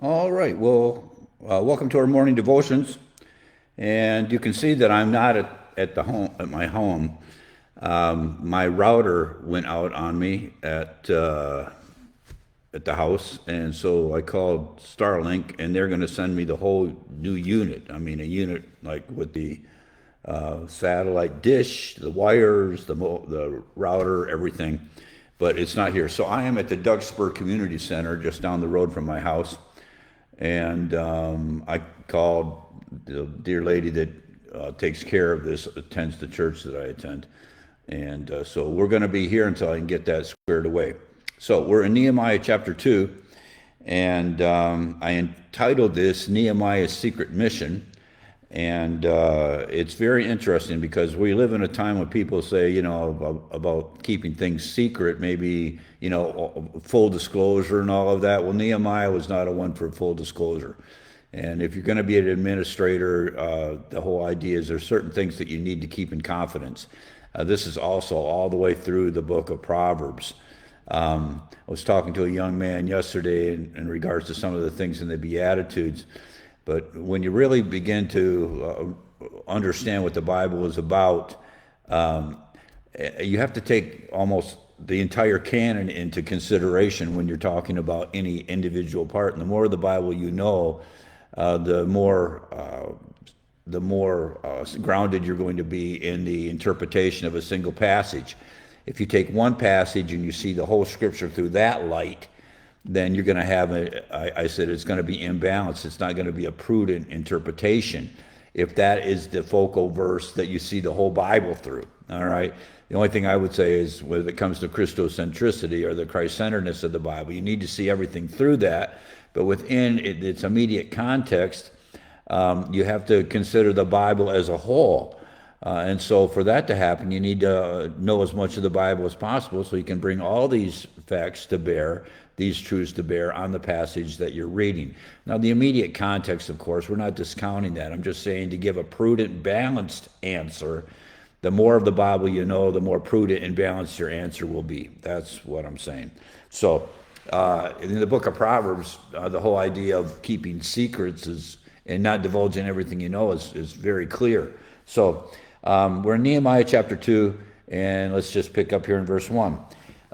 All right. Well, welcome to our morning devotions. And you can see that I'm not at the home at my home. My router went out on me at the house, and so I called Starlink, and they're going to send me the whole new unit. I mean, a unit like with the satellite dish, the wires, the router, everything. But it's not here. So I am at the Doug Spur Community Center, just down the road from my house. And I called the dear lady that takes care of this, attends the church that I attend. And so we're going to be here until I can get that squared away. So we're in Nehemiah chapter 2, and I entitled this Nehemiah's Secret Mission. And it's very interesting because we live in a time when people say, about keeping things secret, maybe, full disclosure and all of that. Well, Nehemiah was not a one for full disclosure. And if you're going to be an administrator, the whole idea is there's certain things that you need to keep in confidence. This is also all the way through the book of Proverbs. I was talking to a young man yesterday in regards to some of the things in the Beatitudes. But when you really begin to understand what the Bible is about, you have to take almost the entire canon into consideration when you're talking about any individual part. And the more of the Bible you know, the more grounded you're going to be in the interpretation of a single passage. If you take one passage and you see the whole scripture through that light, then you're going to have I said it's going to be imbalanced. It's not going to be a prudent interpretation if that is the focal verse that you see the whole Bible through. All right. The only thing I would say is when it comes to Christocentricity or the Christ-centeredness of the Bible, you need to see everything through that. But within its immediate context, you have to consider the Bible as a whole. And so for that to happen, you need to know as much of the Bible as possible so you can bring all these facts to bear, these truths to bear on the passage that you're reading. Now, the immediate context, of course, we're not discounting that. I'm just saying to give a prudent, balanced answer, the more of the Bible you know, the more prudent and balanced your answer will be. That's what I'm saying. So in the book of Proverbs, the whole idea of keeping secrets and not divulging everything you know is very clear. So we're in Nehemiah chapter 2, and let's just pick up here in verse 1.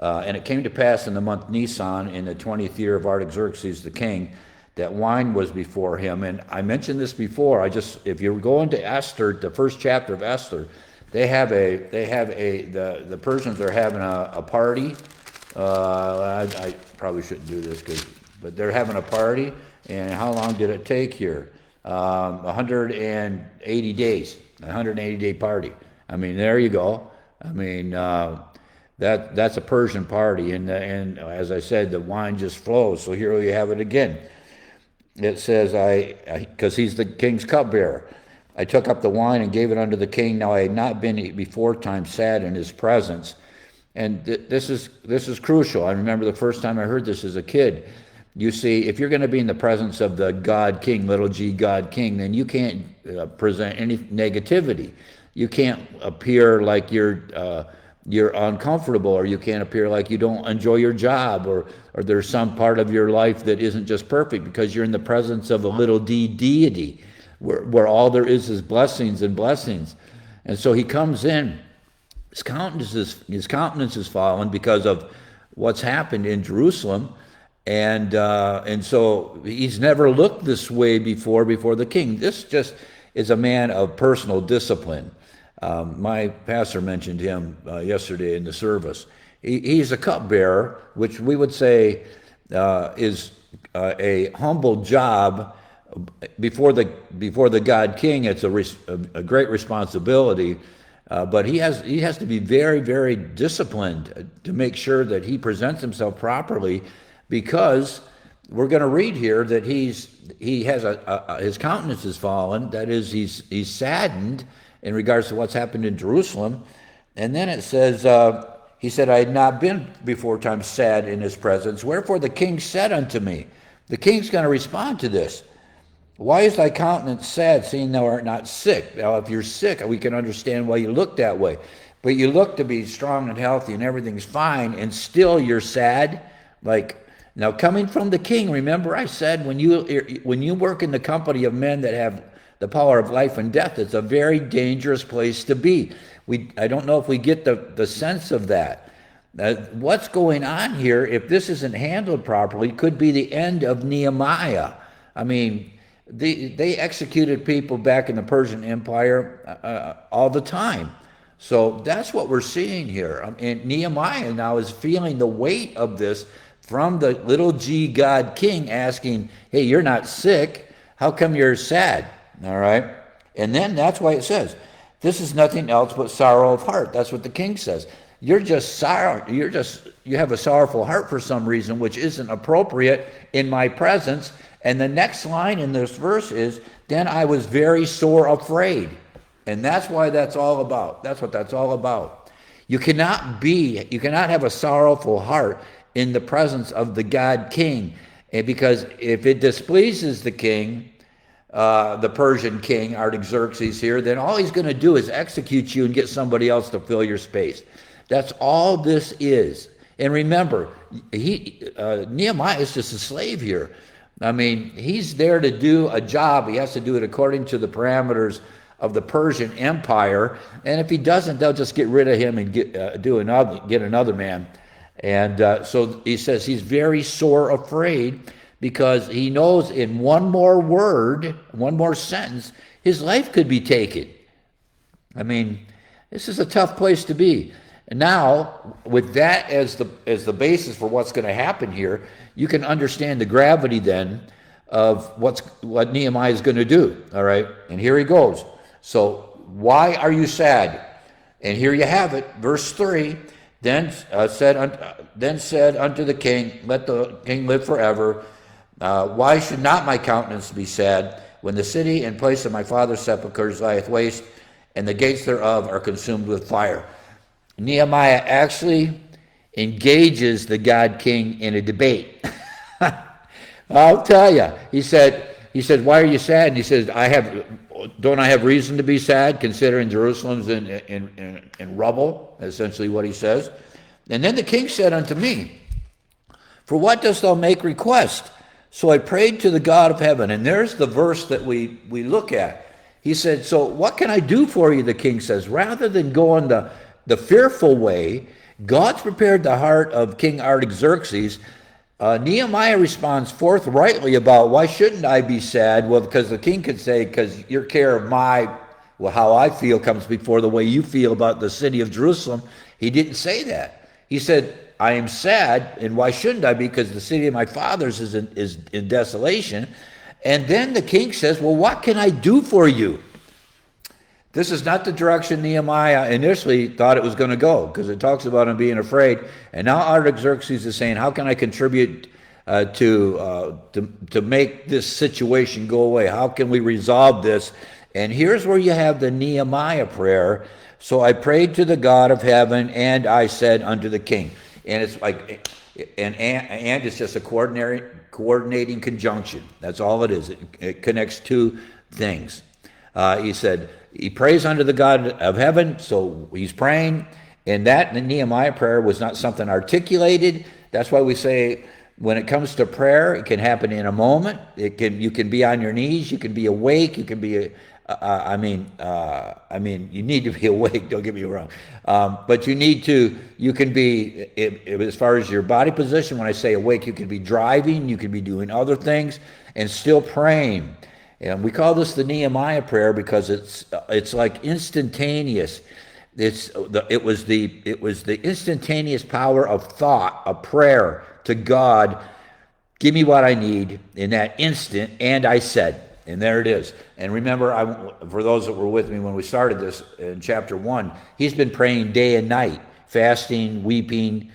And it came to pass in the month Nisan, in the 20th year of Artaxerxes the king, that wine was before him. And I mentioned this before. If you're going to Esther, the first chapter of Esther, the Persians are having a party. I probably shouldn't do this, but they're having a party. And how long did it take here? 180 days, 180-day party. I mean, there you go. I mean, that's a Persian party, and as I said, the wine just flows. So here we have it again. It says, because he's the king's cupbearer, I took up the wine and gave it unto the king. Now I had not been before time sad in his presence, and this is crucial. I remember the first time I heard this as a kid. You see, if you're going to be in the presence of the God King, little g God King, then you can't present any negativity. You can't appear like you're uncomfortable, or you can't appear like you don't enjoy your job, or there's some part of your life that isn't just perfect, because you're in the presence of a little d deity where all there is blessings and blessings. And so he comes in, his countenance is fallen because of what's happened in Jerusalem. And so he's never looked this way before the king. This just is a man of personal discipline. My pastor mentioned him yesterday in the service. He's a cupbearer, which we would say is a humble job before the God King. It's a great responsibility, but he has to be very, very disciplined to make sure that he presents himself properly, because we're going to read here that he has his countenance is fallen. That is, he's saddened in regards to what's happened in Jerusalem. And then it says, he said, I had not been before time sad in his presence. Wherefore the king said unto me, the king's going to respond to this. Why is thy countenance sad, seeing thou art not sick? Now, if you're sick, we can understand why you look that way. But you look to be strong and healthy and everything's fine, and still you're sad. Like, Now, coming from the king, remember I said when you work in the company of men that have the power of life and death, it's a very dangerous place to be. I don't know if we get the sense of that. What's going on here, if this isn't handled properly, could be the end of Nehemiah. I mean, they executed people back in the Persian Empire all the time. So that's what we're seeing here. And Nehemiah now is feeling the weight of this from the little g God king asking, hey, you're not sick. How come you're sad? All right. And then that's why it says, this is nothing else but sorrow of heart. That's what the king says. You're just sorrow. You have a sorrowful heart for some reason, which isn't appropriate in my presence. And the next line in this verse is, then I was very sore afraid. And that's why that's all about. That's what that's all about. You cannot have a sorrowful heart in the presence of the God king. And because if it displeases the king, the Persian king, Artaxerxes here, then all he's going to do is execute you and get somebody else to fill your space. That's all this is. And remember, Nehemiah is just a slave here. I mean, he's there to do a job. He has to do it according to the parameters of the Persian Empire. And if he doesn't, they'll just get rid of him and get another man. And so he says he's very sore afraid because he knows in one more word, one more sentence, his life could be taken. I mean, this is a tough place to be. And now, with that as the basis for what's going to happen here, you can understand the gravity then of what Nehemiah is going to do. All right, and here he goes. So, why are you sad? And here you have it, verse 3. Then said unto the king, let the king live forever. Why should not my countenance be sad when the city and place of my father's sepulchres lieth waste, and the gates thereof are consumed with fire? Nehemiah actually engages the God king in a debate. I'll tell you. He said, why are you sad? And he says, don't I have reason to be sad, considering Jerusalem's in rubble, essentially what he says. And then the king said unto me, for what dost thou make request? So I prayed to the God of heaven. And there's the verse that we look at. He said, so what can I do for you, the king says, rather than going the fearful way. God's prepared the heart of King Artaxerxes. Nehemiah responds forthrightly about why shouldn't I be sad? Well, because the king could say, because your care of how I feel comes before the way you feel about the city of Jerusalem. He didn't say that. He said, I am sad, and why shouldn't I be? Because the city of my fathers is in desolation. And then the king says, well, what can I do for you? This is not the direction Nehemiah initially thought it was going to go, because it talks about him being afraid. And now Artaxerxes is saying, how can I contribute to make this situation go away? How can we resolve this? And here's where you have the Nehemiah prayer. So I prayed to the God of heaven, and I said unto the king. And it's like, and it's just a coordinating conjunction. That's all it is. It connects two things. He said, he prays unto the God of heaven, so he's praying, and that the Nehemiah prayer was not something articulated. That's why we say when it comes to prayer, it can happen in a moment. You can be on your knees, you can be awake, you can be, you need to be awake, don't get me wrong. But you can be, as far as your body position, when I say awake, you can be driving, you can be doing other things, and still praying. And we call this the Nehemiah prayer because it's like instantaneous. It was the instantaneous power of thought, a prayer to God. Give me what I need in that instant, and I said, and there it is. And remember, for those that were with me when we started this in chapter 1, he's been praying day and night, fasting, weeping.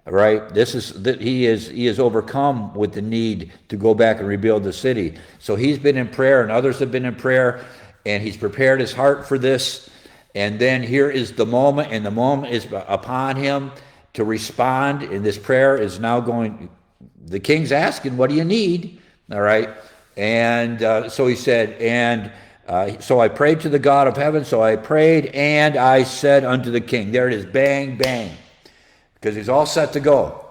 Right, he is overcome with the need to go back and rebuild the city. So he's been in prayer, and others have been in prayer, and he's prepared his heart for this. And then here is the moment, and the moment is upon him to respond. And this prayer is now going. The king's asking, "What do you need?" All right, and so he said, so I prayed to the God of heaven. So I prayed, and I said unto the king. There it is, bang, bang. Because he's all set to go.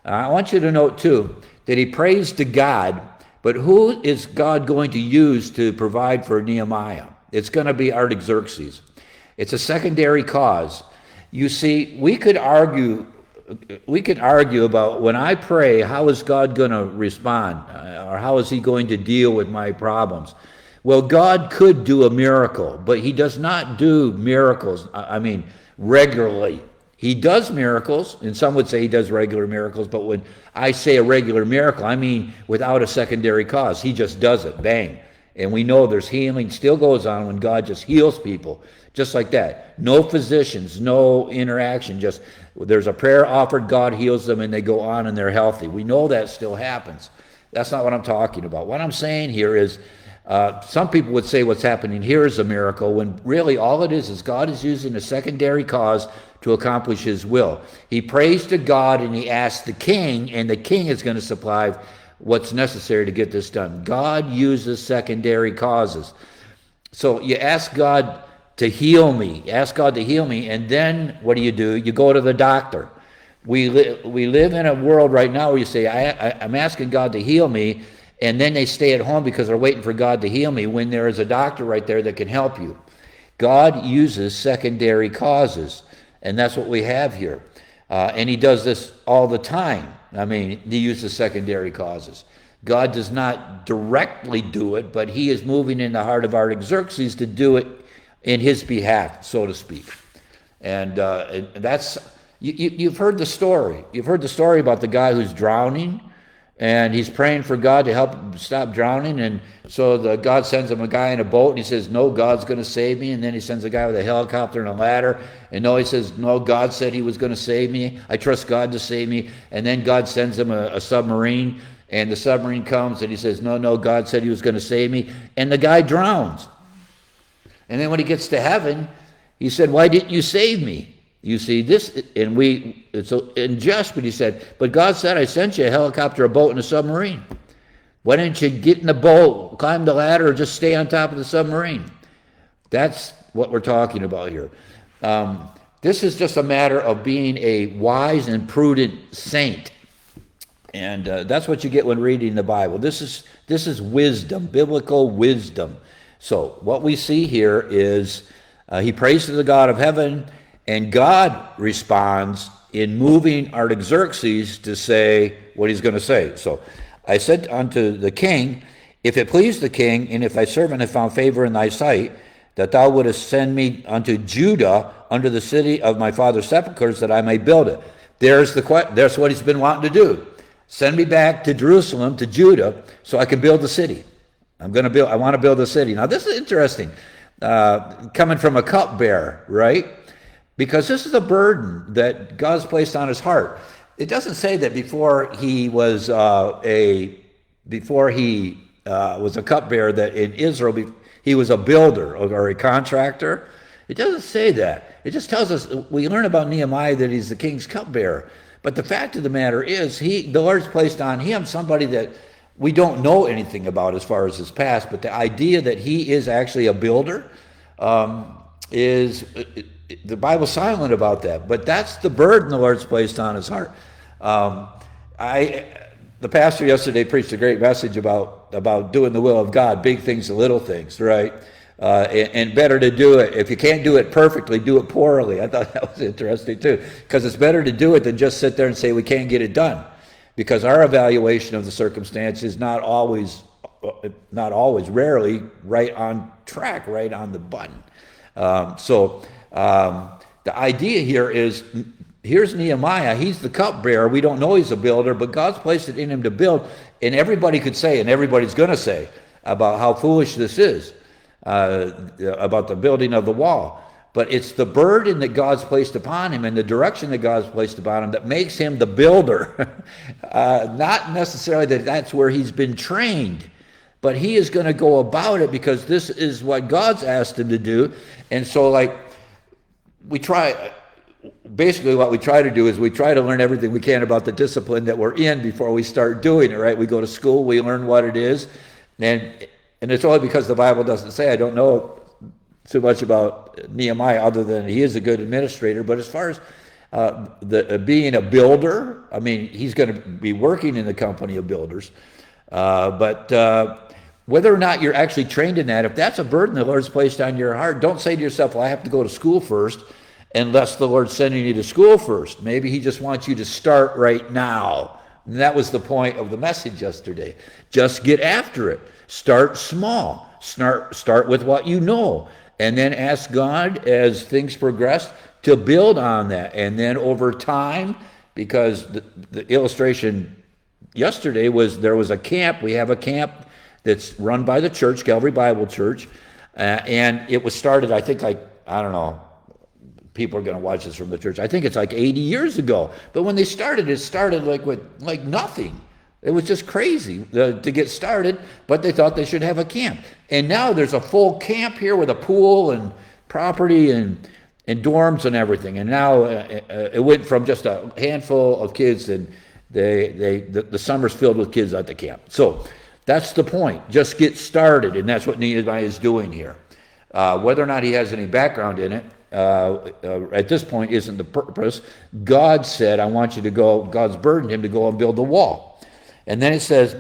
I want you to note, too, that he prays to God, but who is God going to use to provide for Nehemiah? It's going to be Artaxerxes. It's a secondary cause. You see, we could argue about, when I pray, how is God going to respond, or how is he going to deal with my problems? Well, God could do a miracle, but he does not do miracles, regularly. He does miracles, and some would say he does regular miracles, but when I say a regular miracle, I mean without a secondary cause. He just does it, bang. And we know there's healing still goes on when God just heals people, just like that. No physicians, no interaction, just there's a prayer offered, God heals them, and they go on and they're healthy. We know that still happens. That's not what I'm talking about. What I'm saying here is, some people would say what's happening here is a miracle, when really all it is God is using a secondary cause to accomplish his will. He prays to God and he asks the king, and the king is going to supply what's necessary to get this done. God uses secondary causes. So you ask God to heal me, and then what do? You go to the doctor. We live in a world right now where you say, I'm asking God to heal me, and then they stay at home because they're waiting for God to heal me, when there is a doctor right there that can help you. God uses secondary causes, and that's what we have here. And he does this all the time. He uses secondary causes. God does not directly do it, but he is moving in the heart of Artaxerxes to do it in his behalf, so to speak. And that's, you've heard the story. You've heard the story about the guy who's drowning, and he's praying for God to help him stop drowning, and so God sends him a guy in a boat, and he says, no, God's going to save me. And then he sends a guy with a helicopter and a ladder, and he says, no, God said he was going to save me. I trust God to save me. And then God sends him a submarine, and the submarine comes, and he says, no, God said he was going to save me. And the guy drowns. And then when he gets to heaven, he said, why didn't you save me? You see, it's unjust, but he said, but God said, I sent you a helicopter, a boat, and a submarine. Why didn't you get in the boat, climb the ladder, or just stay on top of the submarine? That's what we're talking about here. This is just a matter of being a wise and prudent saint. And that's what you get when reading the Bible. This is wisdom, biblical wisdom. So what we see here is he prays to the God of heaven, and God responds in moving Artaxerxes to say what he's going to say. So I said unto the king, if it please the king, and if thy servant have found favor in thy sight, that thou wouldest send me unto Judah, unto the city of my father's sepulchres, that I may build it. There's what he's been wanting to do. Send me back to Jerusalem, to Judah, so I can build the city. I want to build a city. Now this is interesting, coming from a cupbearer, right? Because this is a burden that God's placed on his heart. It doesn't say that before he was a cupbearer, that in Israel he was a builder or a contractor. It doesn't say that. It just tells us, we learn about Nehemiah that he's the king's cupbearer. But the fact of the matter is, the Lord's placed on him somebody that we don't know anything about as far as his past, but the idea that he is actually a builder is, the Bible's silent about that. But that's the burden the Lord's placed on his heart. The pastor yesterday preached a great message about doing the will of God, big things and little things, right? And better to do it. If you can't do it perfectly, do it poorly. I thought that was interesting too, because it's better to do it than just sit there and say we can't get it done, because our evaluation of the circumstance is not always, rarely right on track, right on the button. The idea here is, here's Nehemiah. He's the cupbearer. We don't know he's a builder, but God's placed it in him to build. And everybody could say, and everybody's going to say, about how foolish this is, about the building of the wall. But it's the burden that God's placed upon him and the direction that God's placed upon him that makes him the builder. Not necessarily that that's where he's been trained, but he is going to go about it because this is what God's asked him to do. And so, basically what we try to do is we try to learn everything we can about the discipline that we're in before we start doing it, right? We go to school, we learn what it is, and it's only because the Bible doesn't say. I don't know too much about Nehemiah other than he is a good administrator, but as far as being a builder. I mean, he's going to be working in the company of builders. But whether or not you're actually trained in that, if that's a burden the Lord's placed on your heart, don't say to yourself, well, I have to go to school first, unless the Lord's sending you to school first. Maybe he just wants you to start right now. And that was the point of the message yesterday. Just get after it. Start small. Start with what you know. And then ask God, as things progress, to build on that. And then over time, because the illustration yesterday was there was a camp. We have a camp that's run by the church, Calvary Bible Church. And it was started, I think, I don't know, people are going to watch this from the church. I think it's like 80 years ago. But when they started, it started like nothing. It was just crazy to get started, but they thought they should have a camp. And now there's a full camp here with a pool and property and dorms and everything. And now it went from just a handful of kids, and the summer's filled with kids at the camp. So that's the point. Just get started, and that's what Nehemiah is doing here. Whether or not he has any background in it, at this point isn't the purpose. God said, I want you to go, God's burdened him to go and build the wall. And then it says,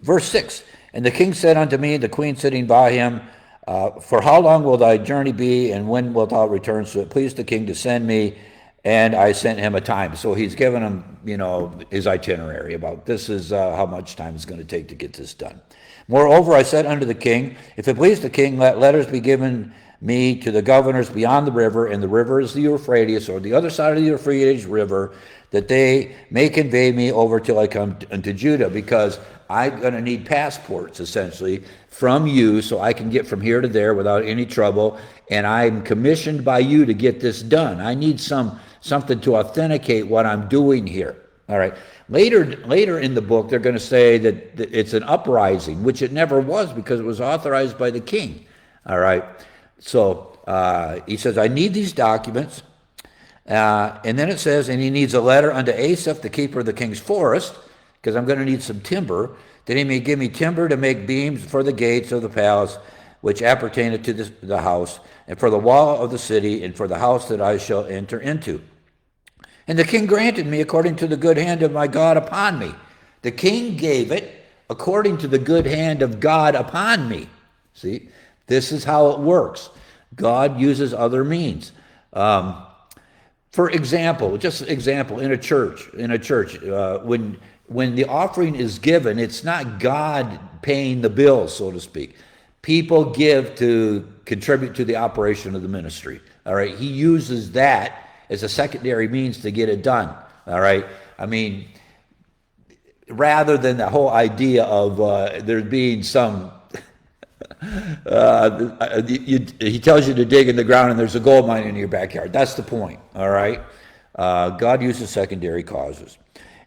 verse 6, and the king said unto me, the queen sitting by him, for how long will thy journey be, and when wilt thou return? So it pleased the king to send me, and I sent him a time. So he's given him, his itinerary about this is how much time it's going to take to get this done. Moreover, I said unto the king, if it please the king, let letters be given me to the governors beyond the river, and the river is the Euphrates, or the other side of the Euphrates river, that they may convey me over till I come unto Judah, because I'm going to need passports, essentially, from you, so I can get from here to there without any trouble, and I'm commissioned by you to get this done. I need something to authenticate what I'm doing here. All right. Later in the book, they're going to say that it's an uprising, which it never was, because it was authorized by the king. All right. So he says, I need these documents. And then it says, and he needs a letter unto Asaph, the keeper of the king's forest, because I'm going to need some timber, that he may give me timber to make beams for the gates of the palace, which appertaineth to the house, and for the wall of the city, and for the house that I shall enter into. And the king granted me according to the good hand of my God upon me. The king gave it according to the good hand of God upon me. See, this is how it works. God uses other means. For example, in a church, when the offering is given, it's not God paying the bills, so to speak. People give to contribute to the operation of the ministry. All right, he uses that as a secondary means to get it done. All right, I mean, rather than the whole idea of there being some. He tells you to dig in the ground and there's a gold mine in your backyard. That's the point, all right? God uses secondary causes.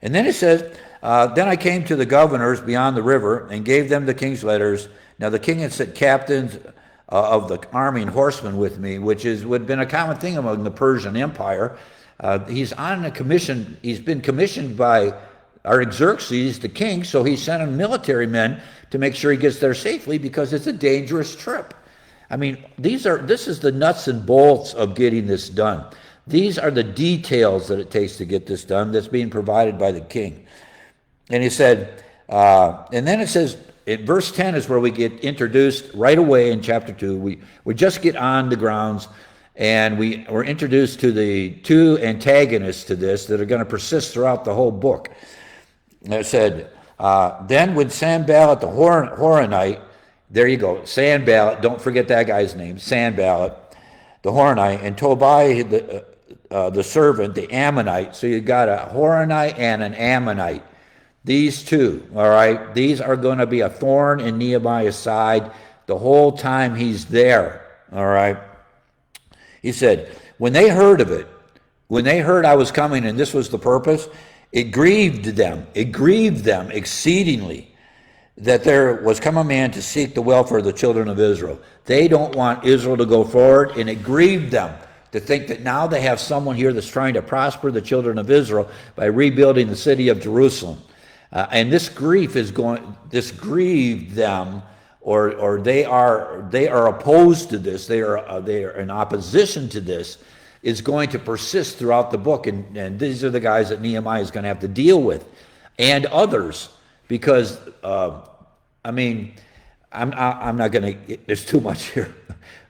And then it says, then I came to the governors beyond the river and gave them the king's letters. Now the king had sent captains of the army and horsemen with me, would have been a common thing among the Persian Empire. He's on a commission. He's been commissioned by Artaxerxes, the king, so he sent him military men to make sure he gets there safely, because it's a dangerous trip. I mean, this is the nuts and bolts of getting this done. These are the details that it takes to get this done that's being provided by the king. And he said, and then it says, in verse 10 is where we get introduced right away in chapter 2. We just get on the grounds, and we're introduced to the two antagonists to this that are going to persist throughout the whole book. And it said, then when Sanballat the Horonite, there you go, Sanballat, don't forget that guy's name, Sanballat the Horonite, and Tobiah the servant, the Ammonite. So you got a Horonite and an Ammonite. These two, all right, these are going to be a thorn in Nehemiah's side the whole time he's there, all right. He said, when they heard of it, when they heard I was coming and this was the purpose, it grieved them exceedingly that there was come a man to seek the welfare of the children of Israel. They don't want Israel to go forward, and it grieved them to think that now they have someone here that's trying to prosper the children of Israel by rebuilding the city of Jerusalem. And this grieved them, or they are opposed to this. They are in opposition to this. is going to persist throughout the book. And these are the guys that Nehemiah is going to have to deal with, and others, because, I mean, I'm not going to, there's too much here.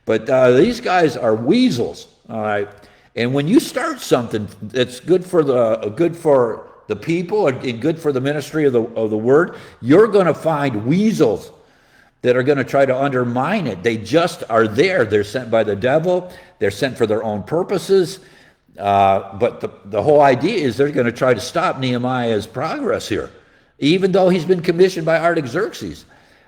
But these guys are weasels, all right? And when you start something that's good for the people and good for the ministry of the word, you're going to find weasels that are going to try to undermine it. They just are there. They're sent by the devil. They're sent for their own purposes. But the whole idea is they're going to try to stop Nehemiah's progress here, even though he's been commissioned by Artaxerxes.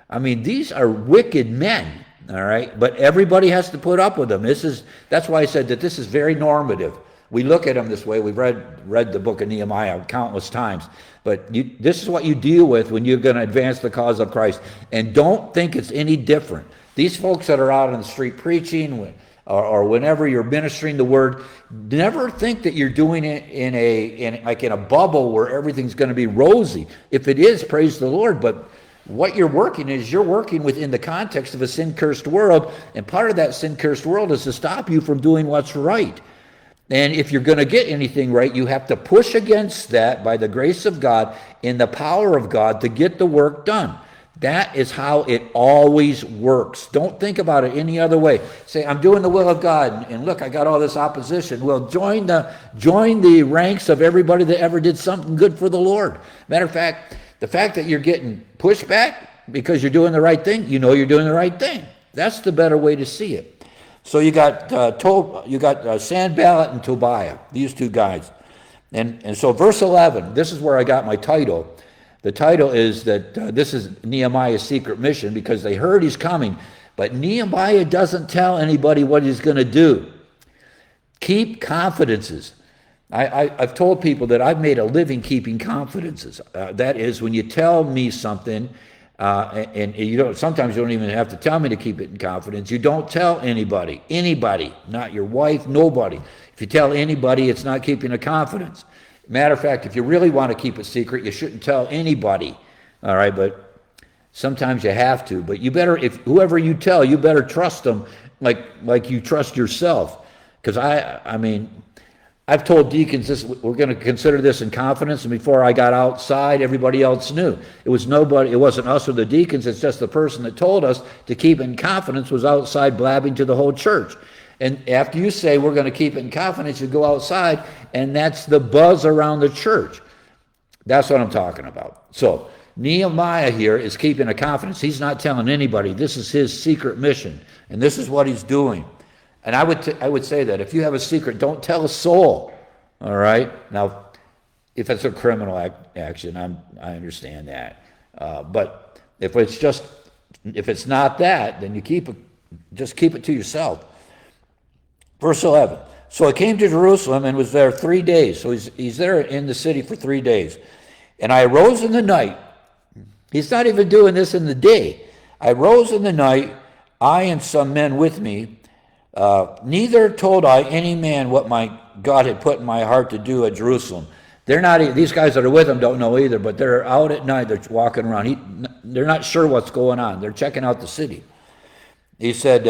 I mean, these are wicked men, all right? But everybody has to put up with them. That's why I said that this is very normative. We look at them this way. We've read the book of Nehemiah countless times. But this is what you deal with when you're going to advance the cause of Christ. And don't think it's any different. These folks that are out on the street preaching or whenever you're ministering the word, never think that you're doing it in a bubble where everything's going to be rosy. If it is, praise the Lord. But what you're working within the context of a sin-cursed world. And part of that sin-cursed world is to stop you from doing what's right. And if you're going to get anything right, you have to push against that by the grace of God, in the power of God, to get the work done. That is how it always works. Don't think about it any other way. Say, I'm doing the will of God, and look, I got all this opposition. Well, join the ranks of everybody that ever did something good for the Lord. Matter of fact, the fact that you're getting pushback because you're doing the right thing, you know you're doing the right thing. That's the better way to see it. So you got Sanballat and Tobiah, these two guys. And so verse 11, this is where I got my title. The title is that this is Nehemiah's secret mission, because they heard he's coming. But Nehemiah doesn't tell anybody what he's going to do. Keep confidences. I've told people that I've made a living keeping confidences. That is, when you tell me something, and sometimes you don't even have to tell me to keep it in confidence. You don't tell anybody, not your wife, nobody. If you tell anybody, it's not keeping a confidence. Matter of fact, if you really want to keep it secret, you shouldn't tell anybody. All right, but sometimes you have to. But you better, if whoever you tell, you better trust them like you trust yourself. Because I've told deacons this, we're going to consider this in confidence, and before I got outside, everybody else knew. It wasn't us or the deacons, it's just the person that told us to keep it in confidence was outside blabbing to the whole church. And after you say we're going to keep it in confidence, you go outside, and that's the buzz around the church. That's what I'm talking about. So Nehemiah here is keeping a confidence. He's not telling anybody. This is his secret mission, and this is what he's doing. And I would say that if you have a secret, don't tell a soul. All right. Now, if it's a criminal action, I understand that. But if it's not that, then you just keep it to yourself. Verse 11. So I came to Jerusalem and was there 3 days. So he's there in the city for 3 days. And I arose in the night. He's not even doing this in the day. I rose in the night, I and some men with me. Neither told I any man what my God had put in my heart to do at Jerusalem. These guys that are with him don't know either, but they're out at night, they're walking around. They're not sure what's going on. They're checking out the city. He said,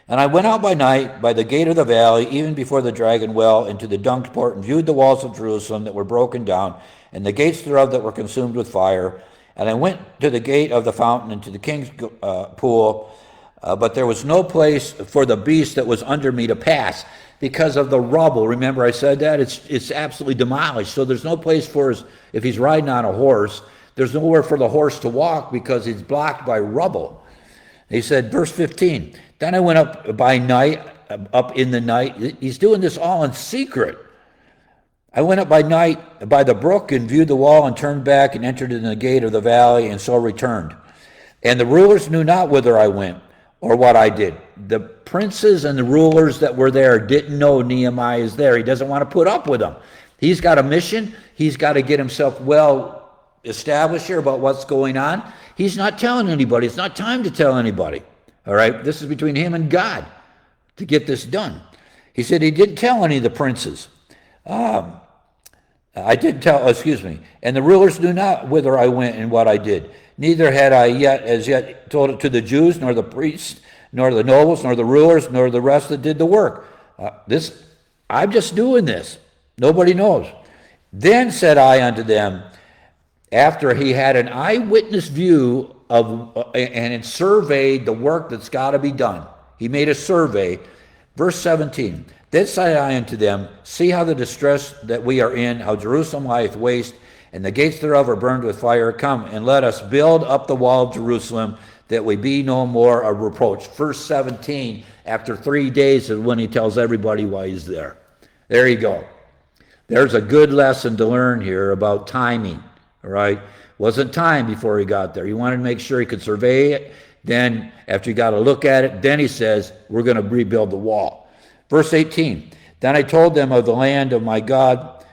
and I went out by night by the gate of the valley, even before the dragon well, into the dung port, and viewed the walls of Jerusalem that were broken down, and the gates thereof that were consumed with fire. And I went to the gate of the fountain and to the king's pool, but there was no place for the beast that was under me to pass because of the rubble. Remember I said that? It's absolutely demolished. So there's no place if he's riding on a horse, there's nowhere for the horse to walk because he's blocked by rubble. He said, verse 15, then I went up by night, up in the night. He's doing this all in secret. I went up by night by the brook and viewed the wall and turned back and entered in the gate of the valley and so returned. And the rulers knew not whither I went or what I did. The princes and the rulers that were there didn't know Nehemiah is there. He doesn't want to put up with them. He's got a mission. He's got to get himself well established here about what's going on. He's not telling anybody. It's not time to tell anybody. All right? This is between him and God to get this done. He said he didn't tell any of the princes. And the rulers knew not whither I went and what I did. Neither had I as yet told it to the Jews, nor the priests, nor the nobles, nor the rulers, nor the rest that did the work. I'm just doing this. Nobody knows. Then said I unto them, after he had an eyewitness view of and surveyed the work that's got to be done. He made a survey. Verse 17. Then said I unto them, see how the distress that we are in, how Jerusalem lieth waste, and the gates thereof are burned with fire. Come, and let us build up the wall of Jerusalem, that we be no more a reproach. Verse 17, after 3 days is when he tells everybody why he's there. There you go. There's a good lesson to learn here about timing, all right? Wasn't time before he got there. He wanted to make sure he could survey it. Then, after he got a look at it, then he says, we're going to rebuild the wall. Verse 18, then I told them of the land of my God,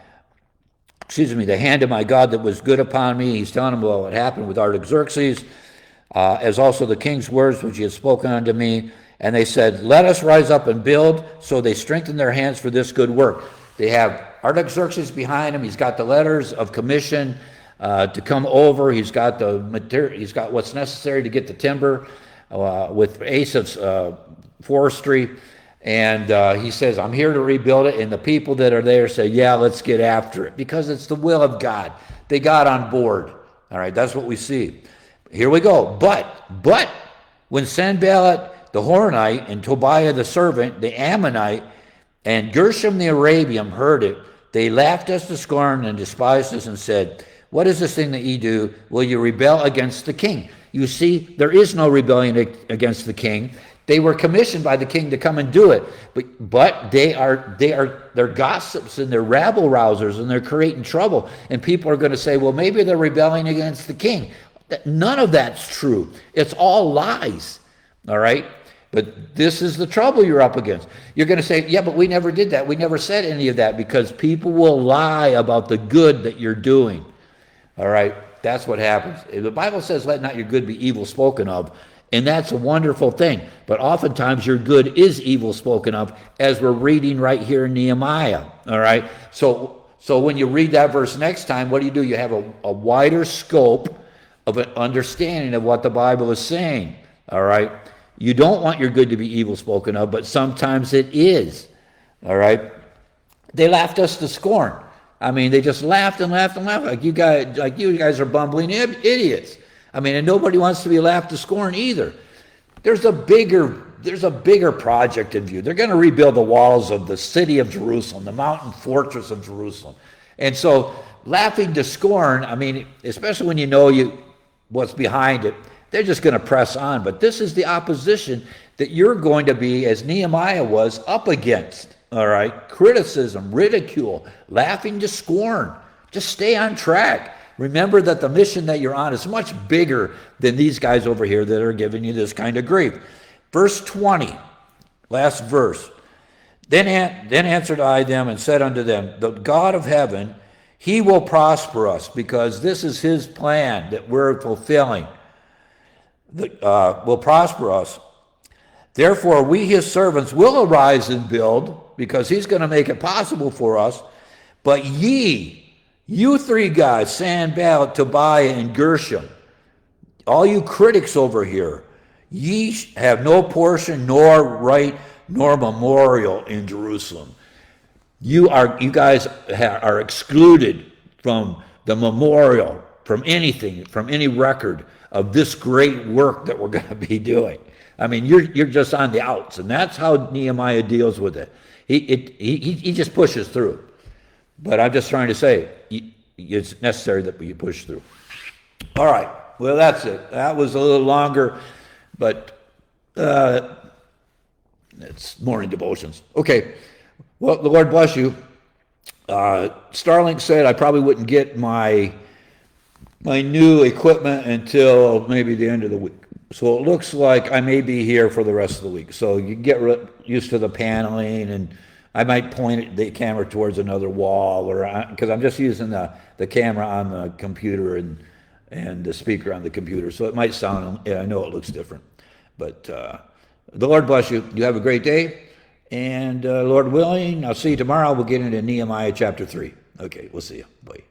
the hand of my God that was good upon me. He's telling them about what happened with Artaxerxes, as also the king's words which he had spoken unto me. And they said, let us rise up and build. So they strengthened their hands for this good work. They have Artaxerxes behind him. He's got the letters of commission to come over. He's got the material. He's got what's necessary to get the timber with Asaph's forestry. And he says, I'm here to rebuild it. And the people that are there say, yeah, let's get after it, because it's the will of God. They got on board. All right, that's what we see. Here we go. But when Sanballat the Horonite and Tobiah the servant, the Ammonite, and Gershom the Arabian heard it, they laughed us to scorn and despised us and said, what is this thing that ye do? Will you rebel against the king? You see, there is no rebellion against the king. They were commissioned by the king to come and do it, but they're gossips and they're rabble rousers and they're creating trouble. And people are going to say, well, maybe they're rebelling against the king. None of that's true. It's all lies. All right? But this is the trouble you're up against. You're going to say, yeah, but we never did that. We never said any of that, because people will lie about the good that you're doing. All right? That's what happens. The Bible says, let not your good be evil spoken of. And that's a wonderful thing. But oftentimes your good is evil spoken of, as we're reading right here in Nehemiah. All right? So when you read that verse next time, what do? You have a wider scope of an understanding of what the Bible is saying. All right? You don't want your good to be evil spoken of, but sometimes it is. All right? They laughed us to scorn. I mean, they just laughed and laughed and laughed, like you guys are bumbling idiots. I mean, and nobody wants to be laughed to scorn either. There's a bigger project in view. They're going to rebuild the walls of the city of Jerusalem, the mountain fortress of Jerusalem. And so laughing to scorn, I mean, especially when you know what's behind it, they're just going to press on. But this is the opposition that you're going to be, as Nehemiah was, up against. All right? Criticism, ridicule, laughing to scorn. Just stay on track. Remember that the mission that you're on is much bigger than these guys over here that are giving you this kind of grief. Verse 20, last verse. Then answered I them and said unto them, the God of heaven, he will prosper us, because this is his plan that we're fulfilling. Will prosper us. Therefore, we his servants will arise and build, because he's going to make it possible for us. But you three guys, Sanballat, Tobiah, and Gershom, all you critics over here, ye have no portion, nor right, nor memorial in Jerusalem. You guys are excluded from the memorial, from anything, from any record of this great work that we're going to be doing. I mean, you're just on the outs, and that's how Nehemiah deals with it. He just pushes through. But I'm just trying to say, it's necessary that you push through. All right. Well, that's it. That was a little longer, but it's morning devotions. Okay. Well, the Lord bless you. Starlink said I probably wouldn't get my new equipment until maybe the end of the week. So it looks like I may be here for the rest of the week. So you get used to the paneling, and I might point the camera towards another wall, or because I'm just using the camera on the computer and the speaker on the computer. So it might sound, I know it looks different. But the Lord bless you. You have a great day. And Lord willing, I'll see you tomorrow. We'll get into Nehemiah chapter 3. Okay, we'll see you. Bye.